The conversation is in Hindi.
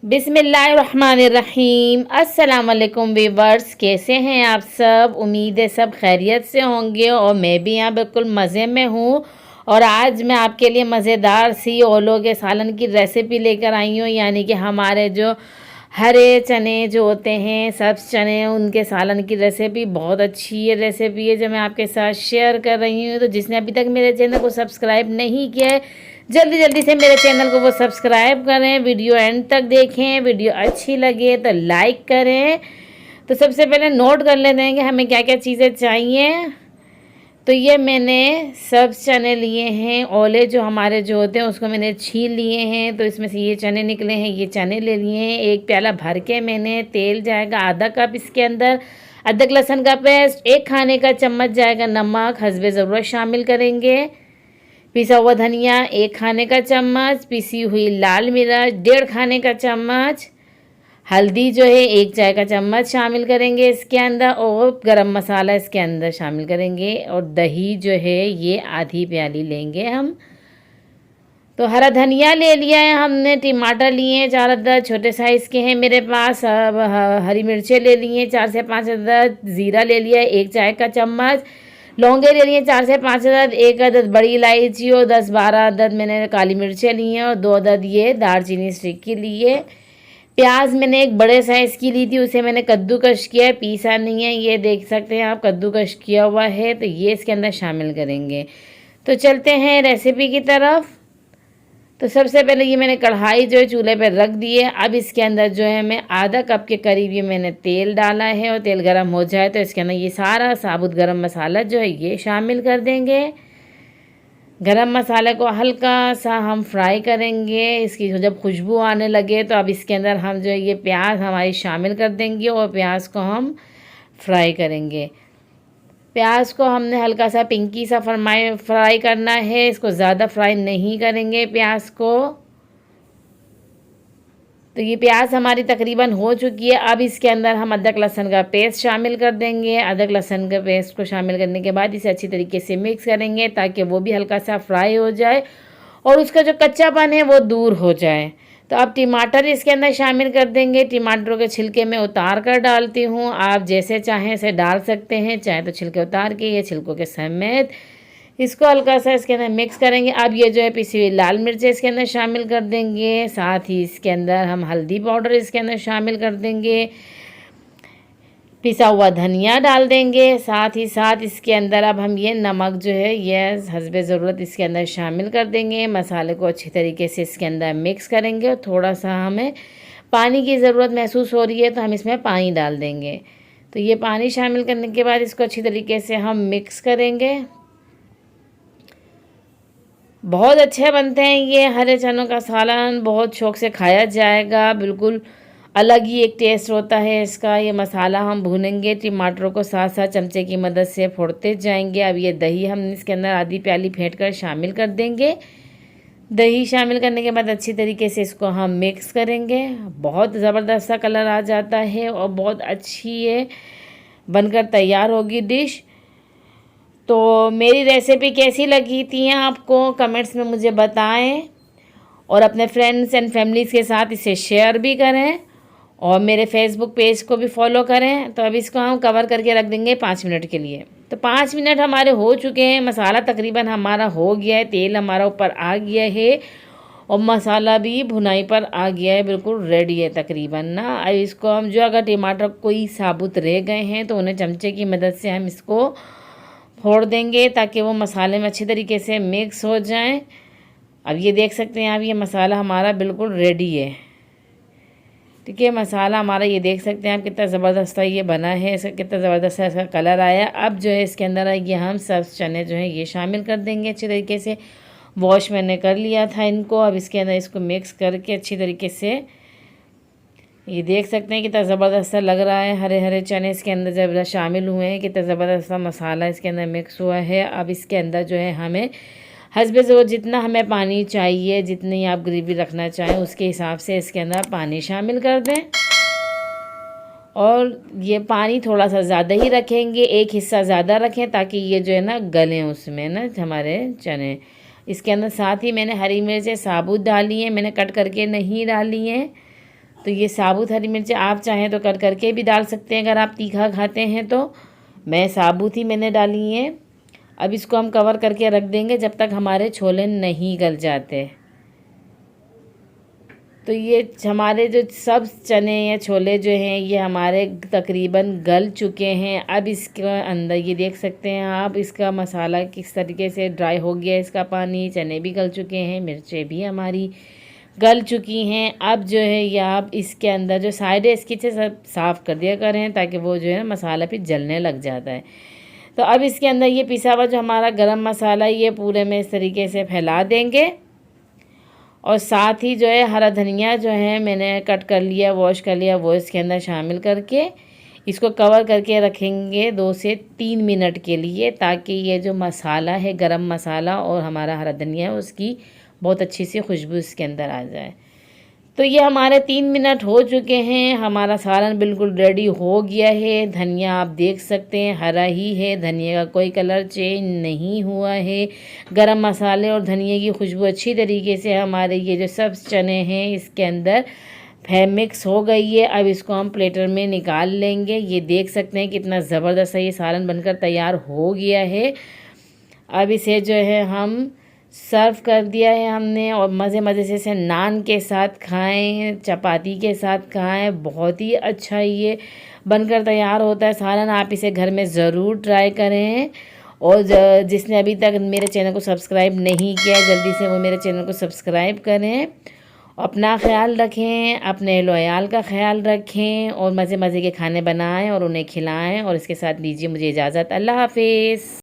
बिस्मिल्लाहिर्रहमानिर्रहीम। अस्सलाम वालेकुम वीवर्स, कैसे हैं आप सब। उम्मीद है सब खैरियत से होंगे और मैं भी यहाँ बिल्कुल मज़े में हूँ। और आज मैं आपके लिए मज़ेदार सी ओलो के सालन की रेसिपी लेकर आई हूँ, यानी कि हमारे जो हरे चने जो होते हैं, सब्ज़ चने, उनके सालन की रेसिपी बहुत अच्छी है रेसिपी है जो मैं आपके साथ शेयर कर रही हूँ। तो जिसने अभी तक मेरे चैनल को सब्सक्राइब नहीं किया है, जल्दी जल्दी से मेरे चैनल को वो सब्सक्राइब करें, वीडियो एंड तक देखें। वीडियो अच्छी लगे तो लाइक करें। तो सबसे पहले नोट कर लेते हैं कि हमें क्या क्या चीज़ें चाहिए। तो ये मैंने सब चने लिए हैं, ओले जो हमारे जो होते हैं उसको मैंने छील लिए हैं। तो इसमें से ये चने निकले हैं, ये चने ले लिए हैं। एक प्याला भर के मैंने तेल जाएगा आधा कप, इसके अंदर अदरक लहसुन का पेस्ट, 1 खाने का चम्मच जाएगा नमक, हस्बे ज़रूरत शामिल करेंगे। पिसा हुआ धनिया 1 खाने का चम्मच, पिसी हुई लाल मिर्च 1.5 खाने का चम्मच, हल्दी जो है 1 चाय का चम्मच शामिल करेंगे इसके अंदर, और गरम मसाला इसके अंदर शामिल करेंगे। और दही जो है ये आधी प्याली लेंगे हम। तो हरा धनिया ले लिया है हमने, टमाटर लिए हैं 4 अदद छोटे साइज़ के हैं मेरे पास। अब हरी मिर्चें ले ली हैं 4 से 5 अदद, ज़ीरा ले लिया है 1 चाय का चम्मच, लौंगे ले लिए 4 से 5 अदद, 1 अदद बड़ी इलायची और 10-12 अदद मैंने काली मिर्चें ली हैं और 2 अदद ये दालचीनी स्टिक की ली है। प्याज मैंने एक बड़े साइज़ की ली थी, उसे मैंने कद्दूकश किया है, पीसा नहीं है। ये देख सकते हैं आप कद्दूकश किया हुआ है, तो ये इसके अंदर शामिल करेंगे। तो चलते हैं रेसिपी की तरफ। तो सबसे पहले ये मैंने कढ़ाई जो है चूल्हे पर रख दी है। अब इसके अंदर जो है मैं आधा कप के करीब ये मैंने तेल डाला है, और तेल गर्म हो जाए तो इसके अंदर ये सारा साबुत गरम मसाला जो है ये शामिल कर देंगे। गरम मसाले को हल्का सा हम फ्राई करेंगे, इसकी जब खुशबू आने लगे तो अब इसके अंदर हम जो है ये प्याज हमारी शामिल कर देंगे और प्याज को हम फ्राई करेंगे। प्याज को हमने हल्का सा पिंकी सा फ्राई करना है, इसको ज़्यादा फ्राई नहीं करेंगे प्याज को। तो ये प्याज हमारी तकरीबन हो चुकी है। अब इसके अंदर हम अदरक लहसुन का पेस्ट शामिल कर देंगे। अदरक लहसुन का पेस्ट को शामिल करने के बाद इसे अच्छी तरीके से मिक्स करेंगे ताकि वो भी हल्का सा फ्राई हो जाए और उसका जो कच्चापन है वो दूर हो जाए। तो अब टमाटर इसके अंदर शामिल कर देंगे। टमाटरों के छिलके मैं उतार कर डालती हूँ, आप जैसे चाहें इसे डाल सकते हैं, चाहे तो छिलके उतार के या छिलकों के समेत। इसको हल्का सा इसके अंदर मिक्स करेंगे। अब ये जो है पिसी हुई लाल मिर्च इसके अंदर शामिल कर देंगे, साथ ही इसके अंदर हम हल्दी पाउडर इसके अंदर शामिल कर देंगे, पिसा हुआ धनिया डाल देंगे, साथ ही साथ इसके अंदर अब हम ये नमक जो है ये हस्बे ज़रूरत इसके अंदर शामिल कर देंगे। मसाले को अच्छी तरीके से इसके अंदर मिक्स करेंगे और थोड़ा सा हमें पानी की ज़रूरत महसूस हो रही है तो हम इसमें पानी डाल देंगे। तो ये पानी शामिल करने के बाद इसको अच्छी तरीके से हम मिक्स करेंगे। बहुत अच्छे बनते हैं ये हरे चनों का सालन, बहुत शौक़ से खाया जाएगा। बिल्कुल अलग ही एक टेस्ट होता है इसका। ये मसाला हम भूनेंगे, टमाटरों को साथ साथ चमचे की मदद से फोड़ते जाएंगे। अब ये दही हम इसके अंदर आधी प्याली फेंट कर शामिल कर देंगे। दही शामिल करने के बाद अच्छी तरीके से इसको हम मिक्स करेंगे। बहुत ज़बरदस्त सा कलर आ जाता है और बहुत अच्छी ये बनकर तैयार होगी डिश। तो मेरी रेसिपी कैसी लगी थी आपको कमेंट्स में मुझे बताएं, और अपने फ्रेंड्स एंड फैमिलीज़ के साथ इसे शेयर भी करें और मेरे फेसबुक पेज को भी फॉलो करें। तो अब इसको हम कवर करके रख देंगे 5 मिनट के लिए। तो 5 मिनट हमारे हो चुके हैं, मसाला तकरीबन हमारा हो गया है, तेल हमारा ऊपर आ गया है और मसाला भी भुनाई पर आ गया है, बिल्कुल रेडी है तकरीबन ना। अब इसको हम जो अगर टमाटर कोई साबुत रह गए हैं तो उन्हें चमचे की मदद से हम इसको फोड़ देंगे ताकि वो मसाले में अच्छी तरीके से मिक्स हो जाएं। अब ये देख सकते हैं आप, ये मसाला हमारा बिल्कुल रेडी है। ठीक है, मसाला हमारा ये देख सकते हैं आप कितना ज़बरदस्त ये बना है, इसका कितना ज़बरदस्त इसका कलर आया। अब जो है इसके अंदर ये हम सब चने जो हैं ये शामिल कर देंगे। अच्छी तरीके से वॉश मैंने कर लिया था इनको। अब इसके अंदर इसको मिक्स करके अच्छी तरीके से ये देख सकते हैं कितना ज़बरदस्त लग रहा है। हरे हरे चने इसके अंदर जब शामिल हुए हैं, कितना ज़बरदस्त मसाला इसके अंदर मिक्स हुआ है। अब इसके अंदर जो है हमें हस्बे ज़रूरत जितना हमें पानी चाहिए, जितनी आप ग्रेवी रखना चाहें उसके हिसाब से इसके अंदर पानी शामिल कर दें। और ये पानी थोड़ा सा ज़्यादा ही रखेंगे, एक हिस्सा ज़्यादा रखें ताकि ये जो है ना गलें उसमें ना हमारे चने। इसके अंदर साथ ही मैंने हरी मिर्चें साबुत डाली हैं, मैंने कट करके नहीं डाली हैं। तो ये साबुत हरी मिर्ची आप चाहें तो कर करके भी डाल सकते हैं, अगर आप तीखा खाते हैं तो। मैं साबुत ही मैंने डाली है। अब इसको हम कवर करके रख देंगे जब तक हमारे छोले नहीं गल जाते। तो ये हमारे जो सब चने या छोले जो हैं ये हमारे तकरीबन गल चुके हैं। अब इसके अंदर ये देख सकते हैं आप, इसका मसाला किस तरीके से ड्राई हो गया, इसका पानी, चने भी गल चुके हैं, मिर्चें भी हमारी गल चुकी हैं। अब जो है ये आप इसके अंदर जो साइड है इसकी से सब साफ़ कर दिया करें, ताकि वो जो है मसाला फिर जलने लग जाता है। तो अब इसके अंदर ये पिसा हुआ जो हमारा गरम मसाला ये पूरे में इस तरीके से फैला देंगे। और साथ ही जो है हरा धनिया जो है मैंने कट कर लिया, वॉश कर लिया, वो इसके अंदर शामिल करके इसको कवर करके रखेंगे 2 से 3 मिनट के लिए, ताकि ये जो मसाला है गरम मसाला और हमारा हरा धनिया है उसकी बहुत अच्छी सी खुशबू इसके अंदर आ जाए। तो ये हमारे 3 मिनट हो चुके हैं, हमारा सालन बिल्कुल रेडी हो गया है। धनिया आप देख सकते हैं हरा ही है, धनिया का कोई कलर चेंज नहीं हुआ है। गरम मसाले और धनिया की खुशबू अच्छी तरीके से हमारे ये जो सब चने हैं इसके अंदर मिक्स हो गई है। अब इसको हम प्लेटर में निकाल लेंगे। ये देख सकते हैं कितना ज़बरदस्त ये सालन बनकर तैयार हो गया है। अब इसे जो है हम सर्व कर दिया है हमने, और मज़े मज़े से इसे नान के साथ खाएं, चपाती के साथ खाएं। बहुत ही अच्छा ये बनकर तैयार होता है सालन। आप इसे घर में ज़रूर ट्राई करें। और जिसने अभी तक मेरे चैनल को सब्सक्राइब नहीं किया जल्दी से वो मेरे चैनल को सब्सक्राइब करें। अपना ख्याल रखें, अपने लोयाल का ख्याल रखें, और मज़े मज़े के खाने बनाएं और उन्हें खिलाएं। और इसके साथ दीजिए मुझे इजाज़त। अल्लाह हाफिज़।